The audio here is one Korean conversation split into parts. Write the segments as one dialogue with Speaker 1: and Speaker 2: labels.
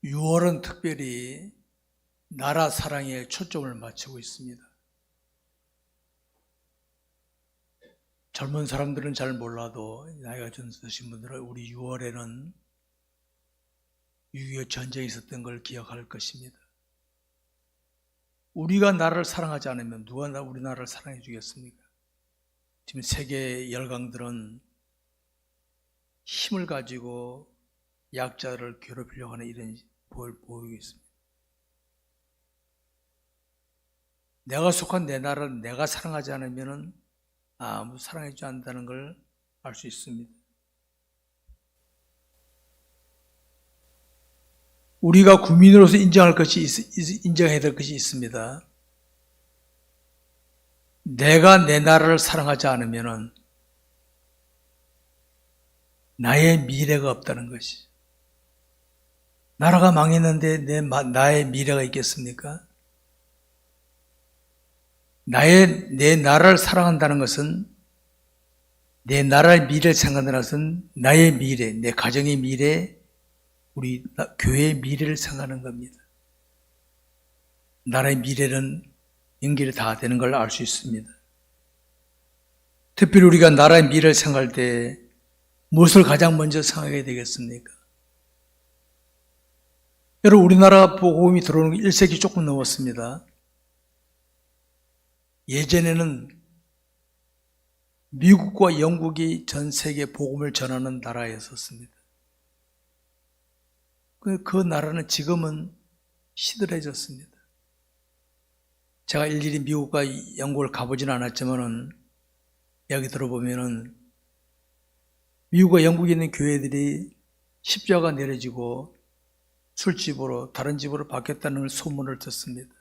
Speaker 1: 6월은 특별히 나라 사랑에 초점을 맞추고 있습니다. 젊은 사람들은 잘 몰라도 나이가 좀 드신 분들은 우리 6월에는 6.25 전쟁이 있었던 걸 기억할 것입니다. 우리가 나라를 사랑하지 않으면 누가 우리나라를 사랑해 주겠습니까? 지금 세계 열강들은 힘을 가지고 약자를 괴롭히려고 하는 이런 보이고 있습니다. 내가 속한 내 나라를 내가 사랑하지 않으면 아무 사랑해 주지 않는다는 걸 알 수 있습니다. 우리가 국민으로서 인정해야 될 것이 있습니다. 내가 내 나라를 사랑하지 않으면 나의 미래가 없다는 것이. 나라가 망했는데 나의 미래가 있겠습니까? 내 나라를 사랑한다는 것은, 내 나라의 미래를 생각한다는 것은 나의 미래, 내 가정의 미래, 우리 교회의 미래를 생각하는 겁니다. 나라의 미래는 연결이 다 되는 걸 알 수 있습니다. 특별히 우리가 나라의 미래를 생각할 때 무엇을 가장 먼저 생각해야 되겠습니까? 여러분, 우리나라 복음이 들어오는 게 1세기 조금 넘었습니다. 예전에는 미국과 영국이 전 세계 복음을 전하는 나라였었습니다. 그 나라는 지금은 시들해졌습니다. 제가 일일이 미국과 영국을 가보지는 않았지만은 이야기 들어보면은 미국과 영국에 있는 교회들이 십자가 내려지고 술집으로 다른 집으로 바뀌었다는 소문을 듣습니다.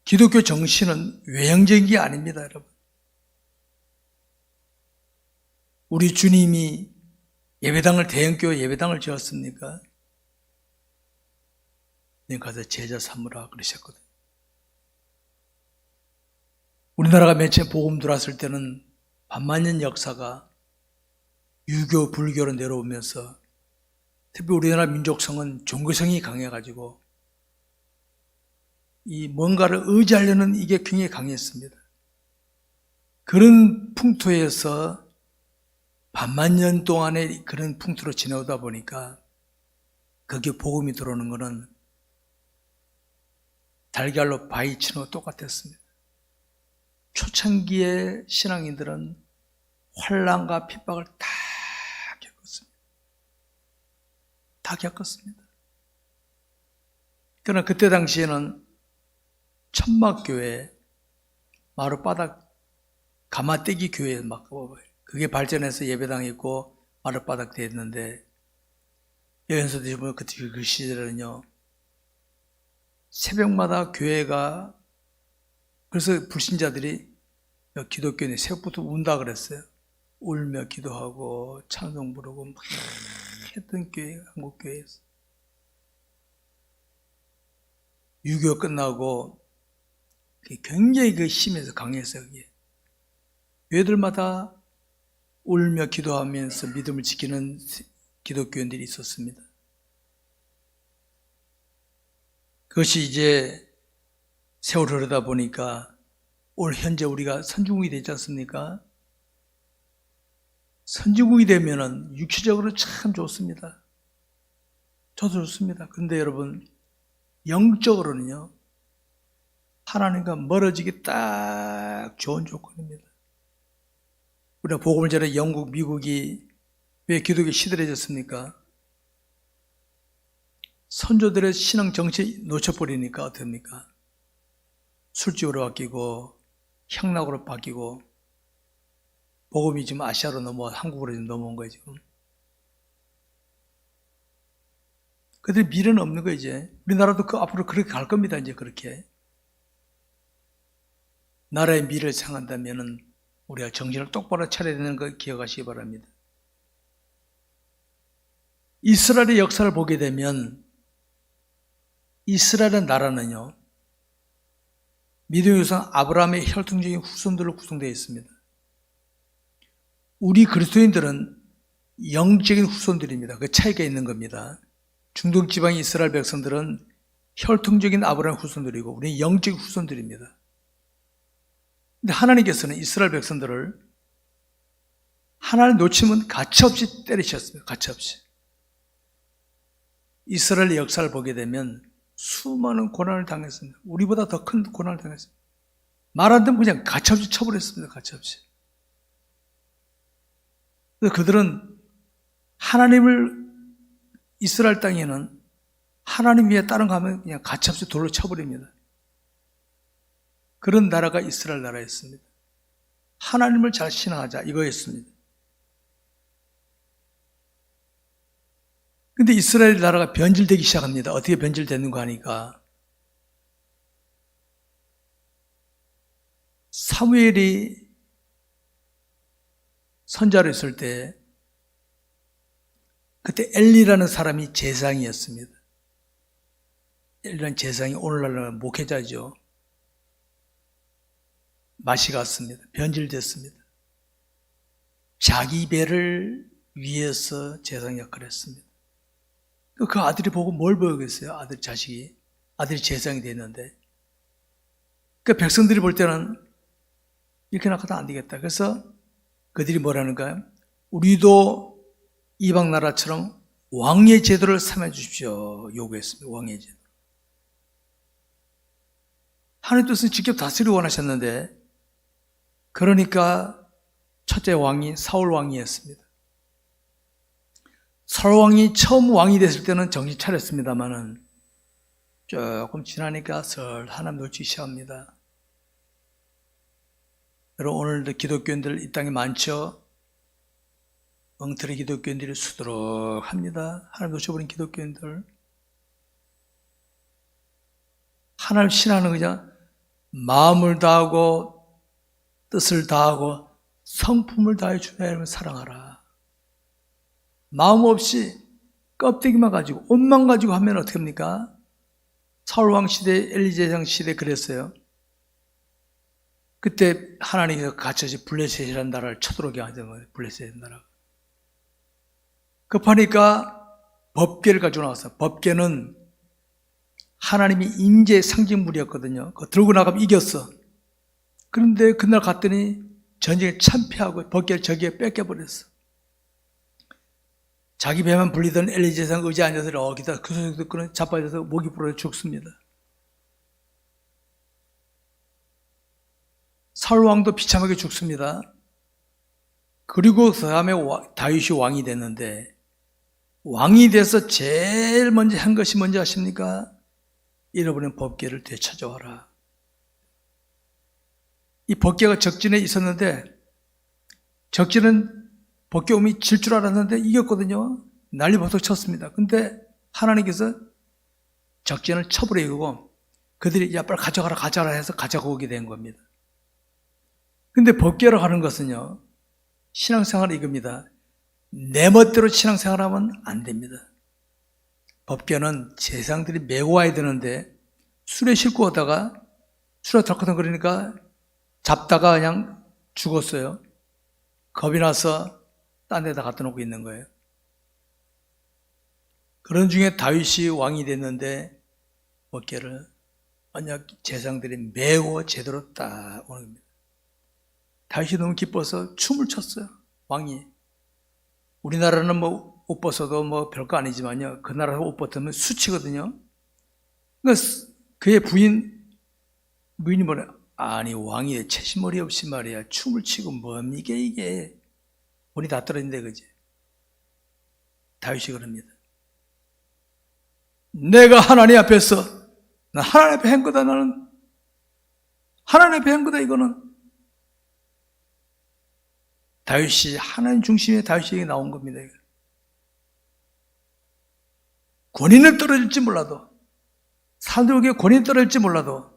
Speaker 1: 기독교 정신은 외형적인 게 아닙니다, 여러분. 우리 주님이 예배당을, 대형교회 예배당을 지었습니까? 가서 제자 삼으라 그러셨거든요. 우리나라가 맨 처음 복음 들어왔을 때는 반만년 역사가 유교, 불교로 내려오면서 특히 우리나라 민족성은 종교성이 강해가지고 이 뭔가를 의지하려는 이게 굉장히 강했습니다. 그런 풍토에서 반만년 동안의 그런 풍토로 지내오다 보니까 거기에 복음이 들어오는 것은 달걀로 바위 치는 거 똑같았습니다. 초창기의 신앙인들은 환난과 핍박을 다 겪었습니다. 그러나 그때 당시에는 천막교회, 마룻바닥, 가마떼기 교회 막 그게 발전해서 예배당이 있고 마룻바닥 됐는데, 여기서도 보면 그 시절에는요, 새벽마다 교회가, 그래서 불신자들이 기독교인이 새벽부터 운다 그랬어요. 울며 기도하고 찬송 부르고 막 했던 교회, 한국교회에서. 유교 끝나고 굉장히 그 힘에서 강했어요. 그게. 교회들마다 울며 기도하면서 믿음을 지키는 기독교인들이 있었습니다. 그것이 이제 세월 흐르다 보니까 올 현재 우리가 선진국이 되지 않습니까? 선진국이 되면은 육체적으로 참 좋습니다. 저도 좋습니다. 근데 여러분, 영적으로는요, 하나님과 멀어지기 딱 좋은 조건입니다. 우리가 복음을 전해 영국, 미국이 왜 기독교 시들해졌습니까? 선조들의 신앙 정치 놓쳐버리니까 어떻습니까? 술집으로 바뀌고 향락으로 바뀌고 복음이 지금 아시아로 한국으로 지금 넘어온 거예요, 지금. 그들 미래는 없는 거예요, 이제. 우리나라도 앞으로 그렇게 갈 겁니다, 이제 그렇게. 나라의 미래를 생각한다면은 우리가 정신을 똑바로 차려야 되는 거 기억하시기 바랍니다. 이스라엘의 역사를 보게 되면 이스라엘의 나라는요, 믿음의 우상 아브라함의 혈통적인 후손들로 구성되어 있습니다. 우리 그리스도인들은 영적인 후손들입니다. 그 차이가 있는 겁니다. 중동 지방 이스라엘 백성들은 혈통적인 아브라함 후손들이고 우리는 영적인 후손들입니다. 근데 하나님께서는 이스라엘 백성들을 하나를 놓치면 가차없이 때리셨습니다. 가차없이. 이스라엘의 역사를 보게 되면 수많은 고난을 당했습니다. 우리보다 더 큰 고난을 당했습니다. 말 안 되면 그냥 가차없이 쳐버렸습니다. 가차없이. 그래서 그들은 하나님을 이스라엘 땅에는 하나님 위에 다른 거 하면 그냥 가차없이 돌로 쳐버립니다. 그런 나라가 이스라엘 나라였습니다. 하나님을 잘 신앙하자 이거였습니다. 근데 이스라엘 나라가 변질되기 시작합니다. 어떻게 변질되는가 하니까 사무엘이 선자로 있을 때 그때 엘리라는 사람이 제사장이었습니다. 엘리라는 제사장이 오늘날은 목회자죠. 맛이 갔습니다. 변질됐습니다. 자기 배를 위해서 제사장 역할을 했습니다. 그 아들이 보고 뭘 보겠어요? 아들이 제사장이 됐는데. 그 백성들이 볼 때는 이렇게 나가도 안 되겠다. 그래서 그들이 뭐라는가요? 우리도 이방 나라처럼 왕의 제도를 삼아 주십시오. 요구했습니다. 왕의 제도. 하나님 뜻은 직접 다스리기 원하셨는데, 그러니까 첫째 왕이 사울 왕이었습니다. 사울 왕이 처음 왕이 됐을 때는 정신 차렸습니다만은 조금 지나니까 설 하나님 놓치기 시작합니다. 여러분, 오늘도 기독교인들 이 땅에 많죠? 엉터리 기독교인들이 수두룩합니다. 하나님 놓쳐버린 기독교인들. 하나님 신하는 그냥 마음을 다하고 뜻을 다하고 성품을 다해 주의 이름을 사랑하라. 마음 없이 껍데기만 가지고 옷만 가지고 하면 어떻게 합니까? 사울왕 시대, 엘리제장 시대 그랬어요. 그때 하나님께서 갇혀서 블레셋이라는 나라를 쳐들어오게 하던 거예요. 블레셋이라는 나라가. 급하니까 법궤를 가지고 나왔어요. 법궤는 하나님이 임재의 상징물이었거든요. 그거 들고 나가면 이겼어. 그런데 그날 갔더니 전쟁에 참패하고 법궤를 저기에 뺏겨버렸어. 자기 배만 불리던 엘리제상 의자에 앉아서 기다 그 소리 듣고는 자빠져서 목이 부러져 죽습니다. 사울 왕도 비참하게 죽습니다. 그리고 그 다음에 다윗이 왕이 됐는데, 왕이 돼서 제일 먼저 한 것이 뭔지 아십니까? 잃어버린 법궤를 되찾아와라. 이 법궤가 적진에 있었는데, 적진은 법궤음이 질 줄 알았는데 이겼거든요. 난리버섯 쳤습니다. 근데 하나님께서 적진을 쳐버리고 그들이 야 빨리 가져가라 해서 가져오게 된 겁니다. 근데 법궤로 하는 것은요, 신앙생활은 이겁니다. 내 멋대로 신앙생활하면 안 됩니다. 법궤는 제사장들이 메고 와야 되는데 술에 싣고 오다가 술에 덜커덩 그러니까 잡다가 그냥 죽었어요. 겁이 나서 딴 데다 갖다 놓고 있는 거예요. 그런 중에 다윗이 왕이 됐는데 법궤를 언약 제사장들이 메고 제대로 딱 오는 겁니다. 다윗이 너무 기뻐서 춤을 췄어요. 왕이. 우리나라는 뭐 옷 벗어도 뭐 별거 아니지만요, 그 나라 옷 벗으면 수치거든요. 그러니까 그의 부인이 뭐래? 아니 왕이 채신머리 없이 말이야 춤을 추고 뭡니까 이게. 본이 다 떨어진대 그지. 다윗이 그럽니다. 내가 하나님 앞에서 나 하나님 앞에 한 거다. 나는 하나님 앞에 한 거다. 이거는 다윗이 하나님 중심의 다윗에게 나온 겁니다. 권위는 떨어질지 몰라도, 사람들에게 권위는 떨어질지 몰라도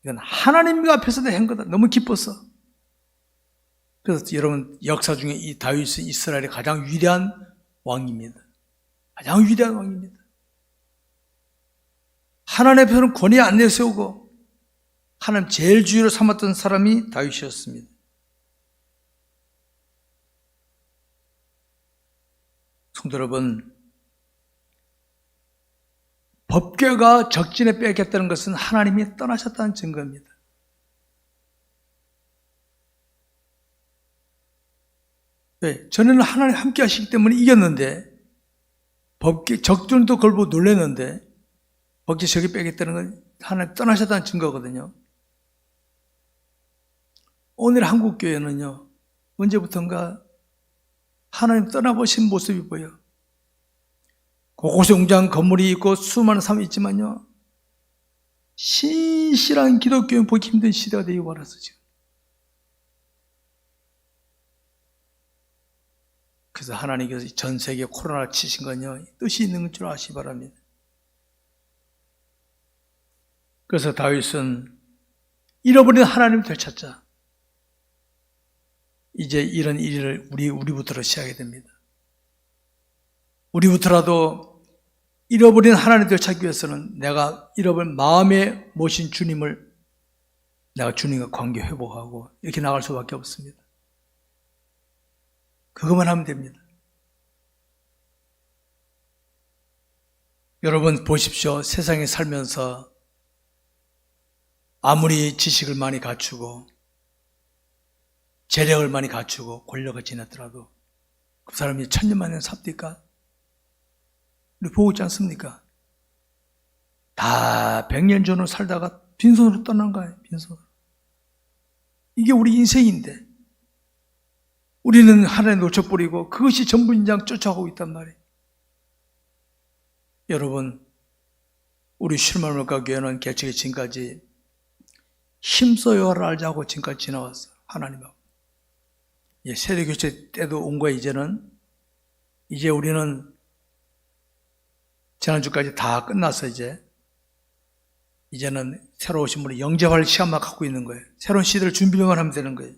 Speaker 1: 이건 하나님 앞에서 내 한 거다. 너무 기뻤어. 그래서 여러분, 역사 중에 이 다윗은 이스라엘의 가장 위대한 왕입니다. 가장 위대한 왕입니다. 하나님 앞에서는 권위 안 내세우고 하나님 제일 주의로 삼았던 사람이 다윗이었습니다. 성도 여러분, 법궤가 적진에 뺏겼다는 것은 하나님이 떠나셨다는 증거입니다. 왜? 전에는 하나님 함께 하시기 때문에 이겼는데, 법궤, 적들도 그걸 보고 놀랐는데, 법궤 적이 뺏겼다는 건 하나님 떠나셨다는 증거거든요. 오늘 한국교회는요, 언제부턴가 하나님 떠나보신 모습이 보여. 곳곳에 웅장한 건물이 있고 수많은 사람이 있지만요, 신실한 기독교인 보기 힘든 시대가 되고 말았어 지금. 그래서 하나님께서 전 세계 코로나를 치신 건요, 뜻이 있는 줄 아시기 바랍니다. 그래서 다윗은 잃어버린 하나님을 되찾자. 이제 이런 일을 우리부터 시작해야 됩니다. 우리부터라도 잃어버린 하나님을 되찾기 위해서는 내가 잃어버린 마음에 모신 주님을 내가 주님과 관계 회복하고 이렇게 나갈 수밖에 없습니다. 그것만 하면 됩니다. 여러분 보십시오. 세상에 살면서 아무리 지식을 많이 갖추고 재력을 많이 갖추고 권력을 지녔더라도 그 사람이 천년만년 삽니까? 우리 보고 있지 않습니까? 다 100년 전으로 살다가 빈손으로 떠난 거예요. 빈손으로. 이게 우리 인생인데 우리는 하나님 놓쳐버리고 그것이 전부 인장 쫓아가고 있단 말이에요. 여러분, 우리 슐만울가 교회는 개척이 지금까지 힘써요를 알자고 지금까지 지나왔어요. 하나님하고. 세대교체 때도 온 거예요. 이제 우리는 지난주까지 다 끝나서 이제는 새로 오신 분이 영접할 시간만 갖고 있는 거예요. 새로운 시대를 준비만 하면 되는 거예요.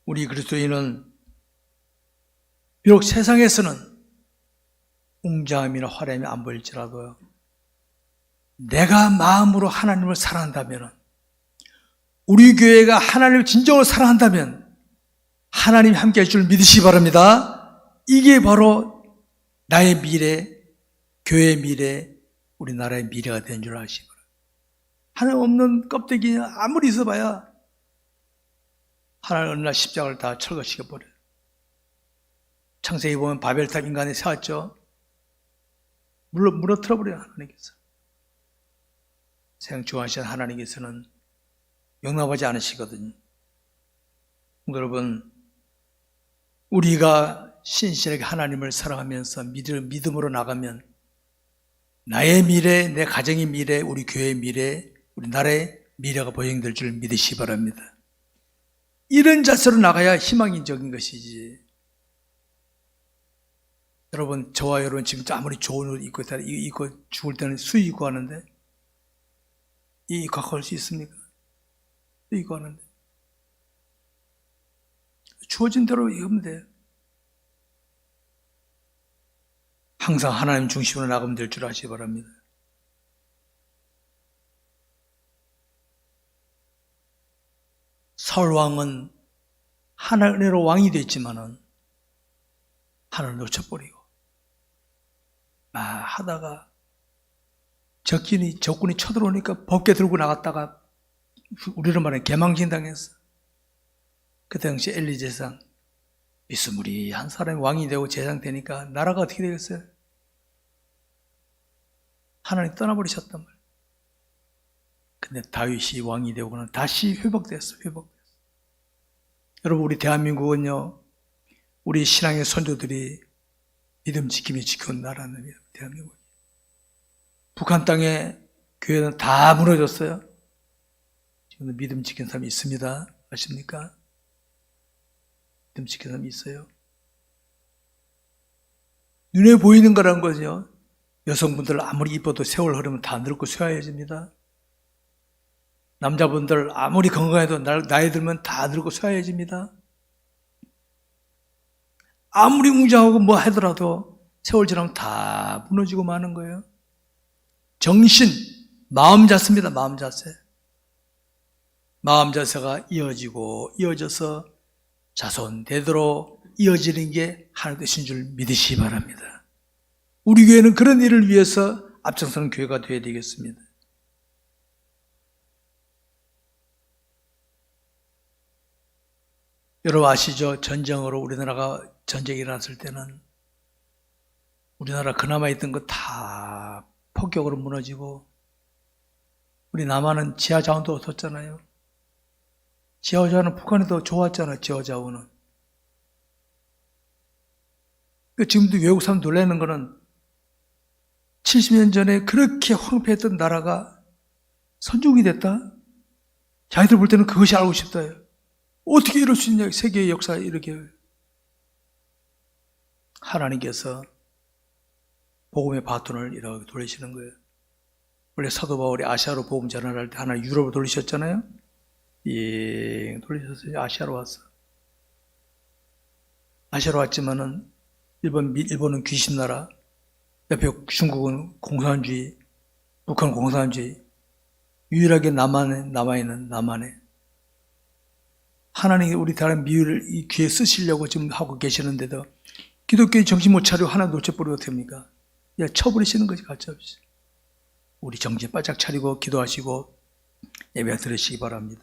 Speaker 1: 우리 그리스도인은 비록 세상에서는 웅장함이나 화려함이 안 보일지라도요, 내가 마음으로 하나님을 사랑한다면, 우리 교회가 하나님을 진정으로 사랑한다면 하나님이 함께 할 줄 믿으시기 바랍니다. 이게 바로 나의 미래, 교회의 미래, 우리나라의 미래가 된 줄 아시기 바랍니다. 하나님 없는 껍데기 아무리 있어봐야 하나님 어느 날 십자가를 다 철거시켜버려요. 창세기 보면 바벨탑 인간이 세웠죠. 무너뜨려버려요. 하나님께서. 세상 좋아하시는 하나님께서는 용납하지 않으시거든요. 여러분, 우리가 신실하게 하나님을 사랑하면서 믿음으로 나가면 나의 미래, 내 가정의 미래, 우리 교회의 미래, 우리 나라의 미래가 보장될 줄 믿으시기 바랍니다. 이런 자세로 나가야 희망적인 것이지. 여러분, 저와 여러분 지금 아무리 좋은 옷 입고 있다, 입고 죽을 때는 수의 입고 하는데, 이 입고 할 수 있습니까? 입고 하는데. 주어진 대로 입으면 돼요. 항상 하나님 중심으로 나가면 될 줄 아시기 바랍니다. 사울왕은 하나님의 은혜로 왕이 됐지만은 하나님을 놓쳐버리고 하다가 적군이 쳐들어오니까 법궤 들고 나갔다가 우리로 말하면 개망신 당했어. 그 당시 엘리 제사장, 비스무리한 사람이 왕이 되고 제사장 되니까 나라가 어떻게 되겠어요? 하나님 떠나버리셨단 말이에요. 근데 다윗이 왕이 되고는 다시 회복됐어. 여러분, 우리 대한민국은요, 우리 신앙의 선조들이 믿음 지킴이 지켜온 나라는 대한민국이. 북한 땅에 교회는 다 무너졌어요. 지금 믿음 지킨 사람이 있습니다. 아십니까? 믿음 지킨 사람이 있어요. 눈에 보이는 거라는 거죠. 여성분들 아무리 이뻐도 세월 흐르면 다 늙고 쇠하해집니다. 남자분들 아무리 건강해도 나이 들면 다 늙고 쇠하해집니다. 아무리 웅장하고 뭐 하더라도 세월 지나면 다 무너지고 마는 거예요. 정신, 마음 자세입니다. 마음 자세. 마음 자세가 이어져서 자손 대대로 이어지는 게 하나님 뜻인 줄 믿으시기 바랍니다. 우리 교회는 그런 일을 위해서 앞장서는 교회가 되어야 되겠습니다. 여러분 아시죠? 전쟁으로 우리나라가 전쟁이 일어났을 때는 우리나라 그나마 있던 거 다 폭격으로 무너지고 우리 남한은 지하 자원도 없었잖아요. 지하 자원은 북한이 더 좋았잖아요. 지하 자원은. 지금도 외국 사람 놀라는 거는 70년 전에 그렇게 황폐했던 나라가 선종이 됐다? 자기들 볼 때는 그것이 알고 싶다. 어떻게 이럴 수 있냐? 세계의 역사에 이렇게. 하나님께서 복음의 바톤을 이렇게 돌리시는 거예요. 원래 사도 바울이 아시아로 복음 전환할 때 하나 유럽으로 돌리셨잖아요. 예, 돌리셨어요. 아시아로 왔어. 아시아로 왔지만은 일본은 귀신나라, 옆에 중국은 공산주의, 북한은 공산주의, 유일하게 남아있는 남한에 하나님이 우리 다른 미를 이 귀에 쓰시려고 지금 하고 계시는데도 기독교의 정신 못 차리고 하나 놓쳐버리고 어떡합니까? 그냥 쳐버리시는 거지, 가짜없이. 우리 정신 바짝 차리고 기도하시고 예배 드리시기 바랍니다.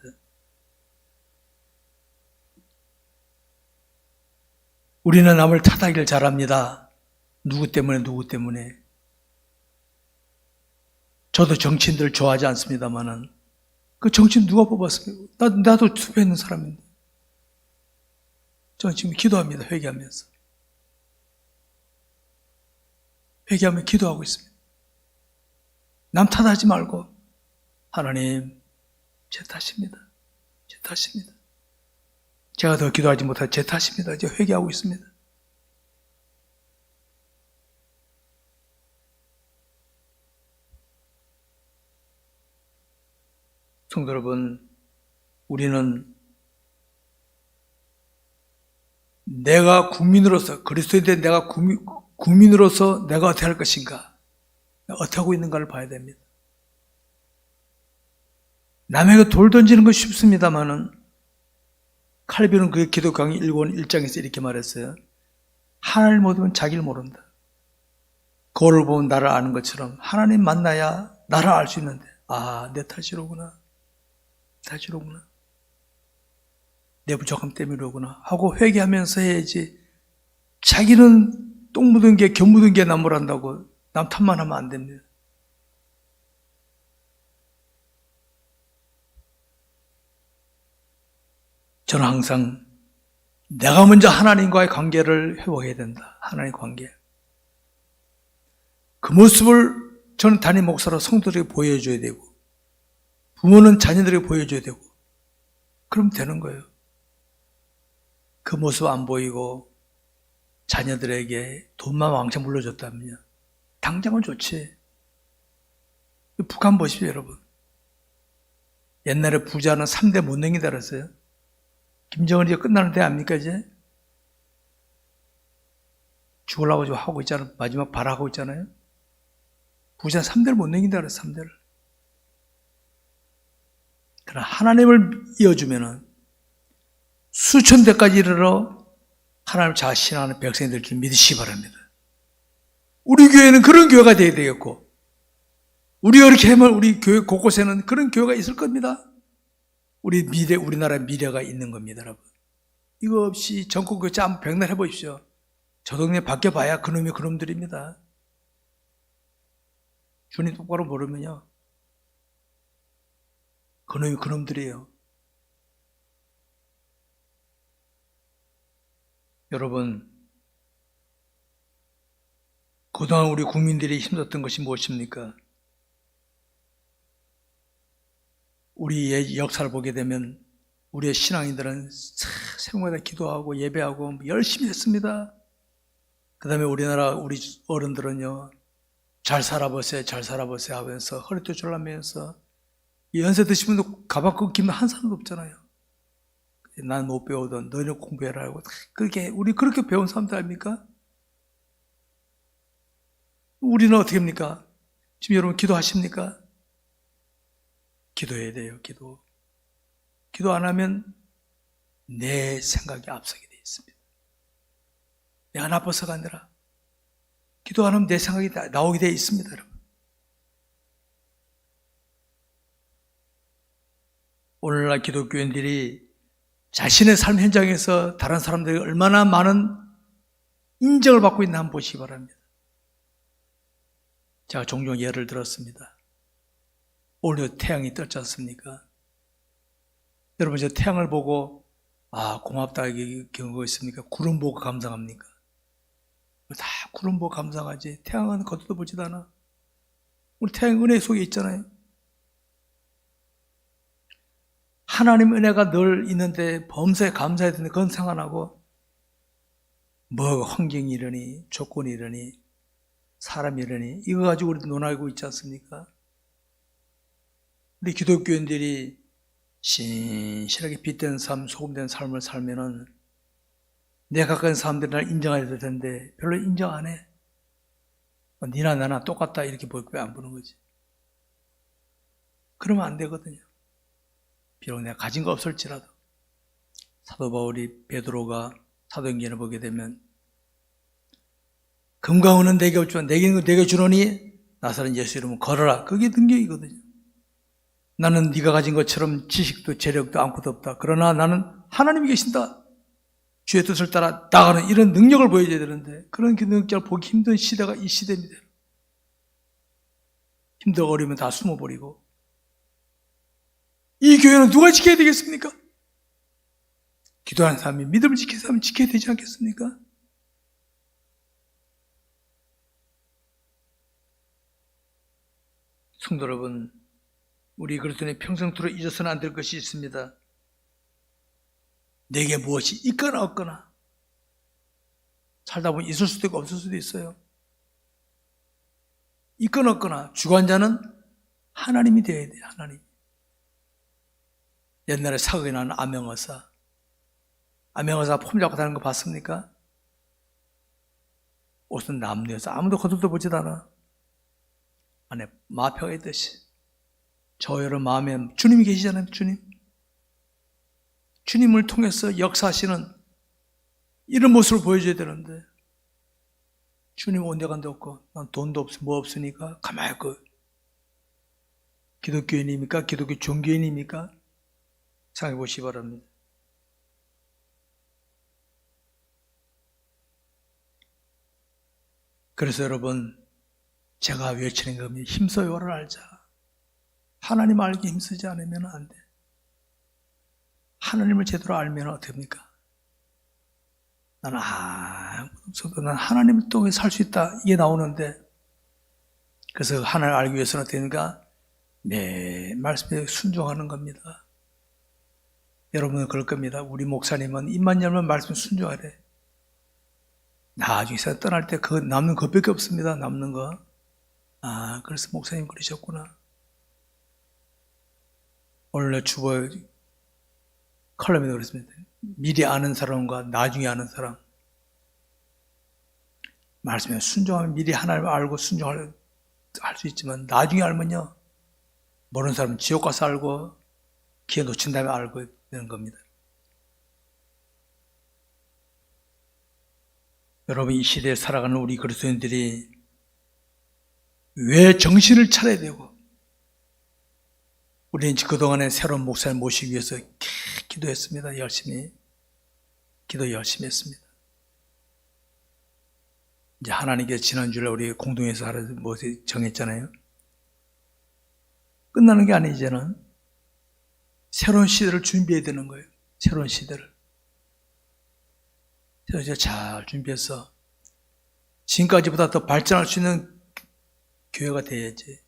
Speaker 1: 우리는 남을 탓하기를 잘합니다. 누구 때문에. 저도 정치인들 좋아하지 않습니다만은 그 정치인 누가 뽑았습니까? 나도 투표했는 사람인데. 저는 지금 기도합니다. 회개하면서 기도하고 있습니다. 남 탓하지 말고 하나님 제 탓입니다. 제가 더 기도하지 못해 제 탓입니다. 이제 회개하고 있습니다. 성도 여러분, 우리는 내가 국민으로서 그리스도인데 내가 국민으로서 내가 어떻게 할 것인가, 어떻게 하고 있는가를 봐야 됩니다. 남에게 돌 던지는 건 쉽습니다만은 칼빈은 그 기도 강의 1장에서 이렇게 말했어요. 하나님을 모르면 자기를 모른다. 거울을 보면 나를 아는 것처럼 하나님 만나야 나를 알 수 있는데, 아, 내 탓이로구나. 내 부족함 때문이로구나 하고 회개하면서 해야지. 자기는 똥 묻은 게 겨 묻은 게 나무란다고 남 탓만 하면 안 됩니다. 저는 항상 내가 먼저 하나님과의 관계를 회복해야 된다. 하나님의 관계. 그 모습을 저는 담임 목사로 성도들에게 보여줘야 되고, 부모는 자녀들에게 보여줘야 되고, 그럼 되는 거예요. 그 모습 안 보이고 자녀들에게 돈만 왕창 물려줬다면요, 당장은 좋지. 북한 보십시오, 여러분. 옛날에 부자는 3대 못 넘긴다 그랬어요. 김정은이 끝나는 데 아닙니까, 이제? 죽으려고 좀 하고 있잖아요. 마지막 발하고 있잖아요. 부자 3대를 못 넘긴다 그랬어요, 3대를. 그러나 하나님을 이어주면은 수천 대까지 이르러 하나님을 잘 신앙하는 백성이 될 줄 믿으시기 바랍니다. 우리 교회는 그런 교회가 되어야 되겠고, 우리가 이렇게 하면 우리 교회 곳곳에는 그런 교회가 있을 겁니다. 우리나라 미래가 있는 겁니다, 여러분. 이거 없이 전국교회 짬 백날 해보십시오. 저 동네 바뀌어봐야 그놈이 그놈들입니다. 주님 똑바로 모르면요, 그놈이 그놈들이에요. 여러분, 그동안 우리 국민들이 힘썼던 것이 무엇입니까? 우리의 역사를 보게 되면 우리의 신앙인들은 새벽마다 기도하고 예배하고 열심히 했습니다. 그 다음에 우리 어른들은요, 잘 살아보세요 하면서 허리띠 졸라매면서, 연세 드신 분도 가방 끊기면 한 사람도 없잖아요. 난 못 배우던 너희는 공부해라 하고, 우리 그렇게 배운 사람들 아닙니까? 우리는 어떻게 합니까? 지금 여러분 기도하십니까? 기도해야 돼요, 기도 안 하면 내 생각이 앞서게 되어 있습니다. 내가 나빠서가 아니라 기도 안 하면 내 생각이 나오게 되어 있습니다, 여러분. 오늘날 기독교인들이 자신의 삶 현장에서 다른 사람들이 얼마나 많은 인정을 받고 있나 한번 보시기 바랍니다. 제가 종종 예를 들었습니다. 오늘 태양이 떴지 않습니까? 여러분, 저 태양을 보고 고맙다 이게 경우가 있습니까? 구름 보고 감상합니까? 다 구름 보고 감상하지 태양은 겉도 보지도 않아. 우리 태양 은혜 속에 있잖아요. 하나님 은혜가 늘 있는데 범사에 감사해야 되는데 그건 상관 안 하고 뭐 환경이 이러니 조건이 이러니 사람이 이러니 이거 가지고 우리도 논하고 있지 않습니까? 우리 기독교인들이 신실하게 빛된 삶, 소금된 삶을 살면은 내 가까운 사람들이 날 인정해야 될 텐데 별로 인정 안 해. 니나 나나 똑같다 이렇게 왜 안 보는 거지? 그러면 안 되거든요. 비록 내가 가진 거 없을지라도 사도 바울이 베드로가 사도행전을 보게 되면 금과 은은 내게 없지만 내게 주노니 나사렛 예수 이름으로 걸어라. 그게 능력이거든요. 나는 네가 가진 것처럼 지식도 재력도 아무것도 없다. 그러나 나는 하나님이 계신다. 주의 뜻을 따라 나가는 이런 능력을 보여줘야 되는데 그런 능력자를 보기 힘든 시대가 이 시대입니다. 힘들고 어려우면 다 숨어버리고 이 교회는 누가 지켜야 되겠습니까? 기도하는 사람이 믿음을 지키는 사람이 지켜야 되지 않겠습니까? 성도 여러분, 우리 그리스도인의 평생토록 잊어서는 안 될 것이 있습니다. 내게 무엇이 있거나 없거나 살다 보면 있을 수도 있고 없을 수도 있어요. 있거나 없거나 주관자는 하나님이 되어야 돼요. 하나님. 옛날에 사극에 나온 암행어사 폼 잡고 다니는 거 봤습니까? 옷은 남녀여서 아무도 거들떠 보지도 않아. 안에 마표가 있듯이 저 여러분 마음에 주님이 계시잖아요. 주님을 통해서 역사하시는 이런 모습을 보여줘야 되는데 주님 온데간데 없고 난 돈도 없어 뭐 없으니까 가만히 있고 기독교인입니까? 기독교 종교인입니까? 생각해 보시기 바랍니다. 그래서 여러분 제가 외치는 겁니다. 힘써요를 알자. 하나님 알기 힘쓰지 않으면 안 돼. 하나님을 제대로 알면 어떻습니까? 나는 아무것도 없어도 난 하나님을 통해 살 수 있다. 이게 나오는데 그래서 하나님을 알기 위해서는 어떻습니까? 매 말씀에 순종하는 겁니다. 여러분은 그럴 겁니다. 우리 목사님은 입만 열면 말씀 순종하래. 나중에 떠날 때 그 남는 것밖에 없습니다. 남는 거. 그래서 목사님 그러셨구나. 오늘 주보 컬럼에도 그랬습니다. 미리 아는 사람과 나중에 아는 사람. 말씀에 순종하면 미리 하나님을 알고 순종할 수 있지만 나중에 알면요. 모르는 사람은 지옥 가서 알고 기회 놓친 다음에 알고 되는 겁니다. 여러분 이 시대에 살아가는 우리 그리스도인들이 왜 정신을 차려야 되고 우리는 그동안에 새로운 목사를 모시기 위해서 기도했습니다. 기도 열심히 했습니다. 이제 하나님께 지난주에 우리 공동에서 하루 뭐 정했잖아요. 끝나는 게 아니에요. 이제는 새로운 시대를 준비해야 되는 거예요. 새로운 시대를. 그래서 잘 준비해서 지금까지보다 더 발전할 수 있는 교회가 돼야지.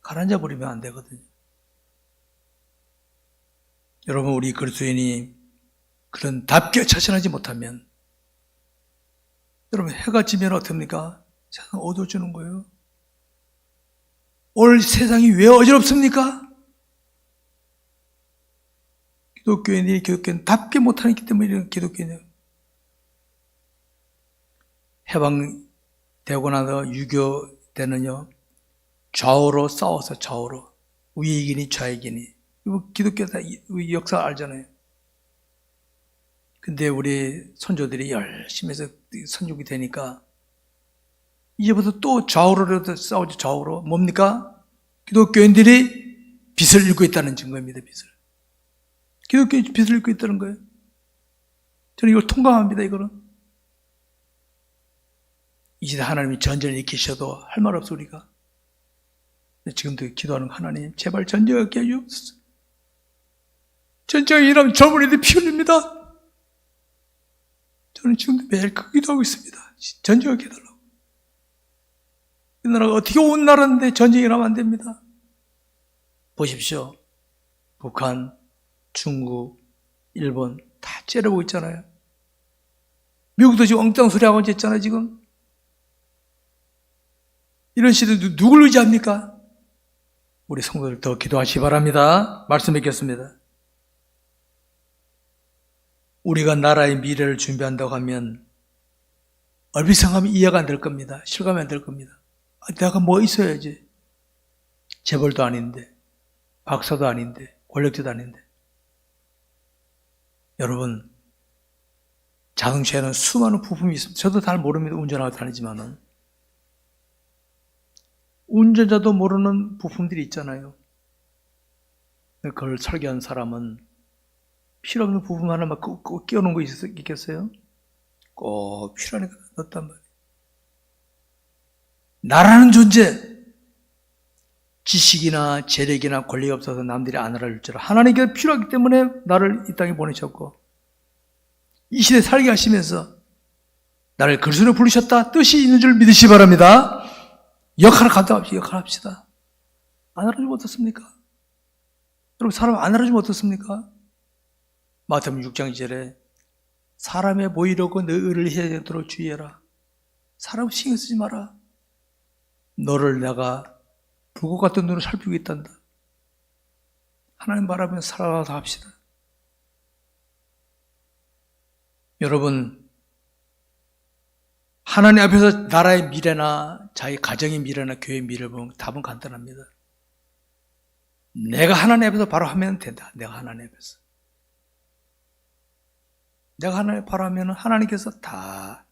Speaker 1: 가라앉아 버리면 안 되거든요. 여러분 우리 그리스도인이 그런 답게 자신하지 못하면 여러분 해가 지면 어떻습니까? 세상 어두워지는 거예요. 오늘 세상이 왜 어지럽습니까? 기독교인은 답게 못하기 때문에 이런 기독교인이에요. 해방되고 나서 유교 때는요 좌우로 싸워서 좌우로 위에 이기니 좌에 이기니 이거 기독교 다 역사 알잖아요. 근데 우리 선조들이 열심히 해서 선육이 되니까 이제부터 또 좌우로라도 싸우죠. 좌우로. 뭡니까? 기독교인들이 빛을 잃고 있다는 증거입니다. 빛을. 기독교인이 빛을 잃고 있다는 거예요. 저는 이걸 통감합니다. 이거는. 이 시대 하나님이 전쟁을 일으키셔도 할 말 없어 우리가. 지금도 기도하는 하나님, 제발 전쟁을 일으켜 주옵소서. 전쟁이 일하면 젊은이들이 피 흘립니다. 저는 지금도 매일 그 기도하고 있습니다. 전쟁을 일으켜 달라고. 이 나라가 어떻게 온 나라인데 전쟁이 일하면 안 됩니다. 보십시오. 북한, 중국, 일본 다 째려보고 있잖아요. 미국도 지금 엉뚱한 소리 하고 있잖아요. 지금. 이런 시대에 누굴 의지합니까? 우리 성도들 더 기도하시기 바랍니다. 말씀 뵙겠습니다. 우리가 나라의 미래를 준비한다고 하면 얼핏 생각하면 이해가 안 될 겁니다. 실감이 안 될 겁니다. 내가 뭐 있어야지. 재벌도 아닌데, 박사도 아닌데, 권력자도 아닌데. 여러분, 자동차에는 수많은 부품이 있습니다. 저도 잘 모릅니다. 운전하고 다니지만은. 운전자도 모르는 부품들이 있잖아요. 그걸 설계한 사람은 필요 없는 부품 하나만 꼭 끼워놓은 거 있겠어요? 꼭 필요하니까 넣었단 말이에요. 나라는 존재, 지식이나 재력이나 권리가 없어서 남들이 안 알아줄 줄 알아. 하나님께서 필요하기 때문에 나를 이 땅에 보내셨고 이 시대에 살게 하시면서 나를 그리스도로 부르셨다 뜻이 있는 줄 믿으시기 바랍니다. 역할을 감당합시다. 역할을 합시다. 안 알아주면 어떻습니까? 여러분 사람 안 알아주면 어떻습니까? 마태복음 6장 2절에 사람에 보이려고 너 의를 해야 되도록 주의해라. 사람 신경 쓰지 마라. 너를 내가 불꽃 같은 눈으로 살피고 있단다. 하나님 바라보며 살아가서 합시다. 여러분 하나님 앞에서 나라의 미래나 자기 가정의 미래나 교회의 미래를 보면 답은 간단합니다. 내가 하나님 앞에서 바로 하면 된다. 내가 하나님 앞에서. 내가 하나님 바로 하면 하나님께서 다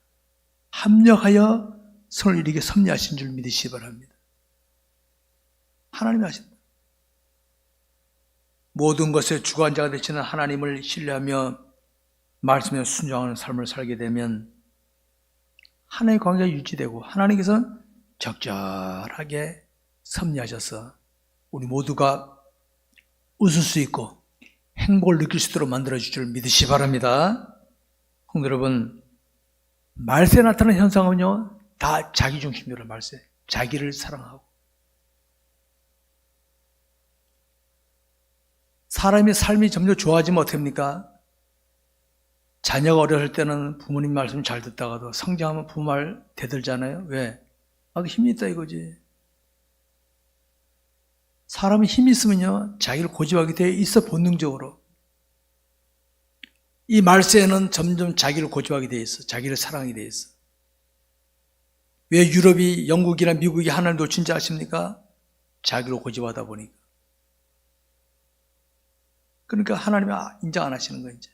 Speaker 1: 합력하여 선을 이루게 섭리하신 줄 믿으시기 바랍니다. 하나님이 하신다. 모든 것의 주관자가 되시는 하나님을 신뢰하며 말씀에 순종하는 삶을 살게 되면 하나님의 관계가 유지되고 하나님께서는 적절하게 섭리하셔서 우리 모두가 웃을 수 있고 행복을 느낄 수 있도록 만들어줄 줄 믿으시기 바랍니다. 성도 여러분, 말세에 나타나는 현상은요 다 자기중심적으로 말세, 자기를 사랑하고 사람의 삶이 점점 좋아지면 어떻습니까? 자녀가 어렸을 때는 부모님 말씀 잘 듣다가도 성장하면 부모 말 대들잖아요. 왜? 나도 힘이 있다 이거지. 사람이 힘이 있으면요 자기를 고집하게 돼 있어 본능적으로. 이 말세에는 점점 자기를 고집하게 돼 있어. 자기를 사랑하게 돼 있어. 왜 유럽이 영국이나 미국이 하나님 놓친지 아십니까? 자기를 고집하다 보니까. 그러니까 하나님이 인정 안 하시는 거예요 이제.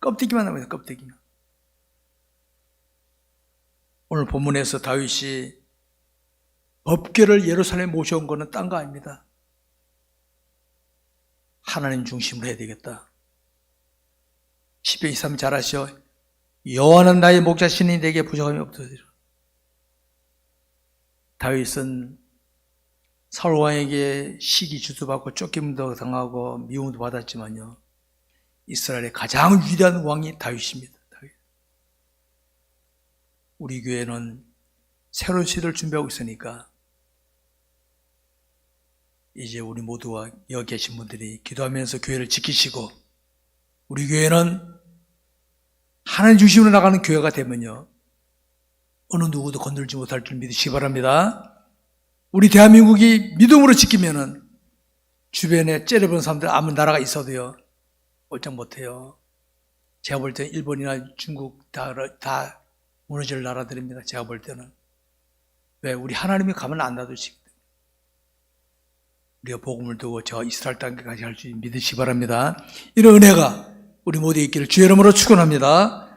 Speaker 1: 껍데기만 남아요. 껍데기만. 오늘 본문에서 다윗이 법궤를 예루살렘에 모셔온 거는 딴 거 아닙니다. 하나님 중심으로 해야 되겠다. 시편 23편 잘 아시죠? 여호와는 나의 목자시니 내게 부족함이 없으리라. 다윗은 사울 왕에게 시기 주도받고 쫓김도 당하고 미움도 받았지만요. 이스라엘의 가장 위대한 왕이 다윗입니다. 다윗. 우리 교회는 새로운 시대를 준비하고 있으니까 이제 우리 모두와 여기 계신 분들이 기도하면서 교회를 지키시고 우리 교회는 하나님 중심으로 나가는 교회가 되면요. 어느 누구도 건들지 못할 줄 믿으시기 바랍니다. 우리 대한민국이 믿음으로 지키면은 주변에 째려보는 사람들 아무 나라가 있어도요. 꼼짝 못해요. 제가 볼 때는 일본이나 중국 다 무너질 나라들입니다. 제가 볼 때는. 왜? 우리 하나님이 가만 안 놔두시기 때문에. 우리가 복음을 두고 저 이스라엘 땅까지 할 수 믿으시기 바랍니다. 이런 은혜가 우리 모두 있기를 주의 이름으로 축원합니다.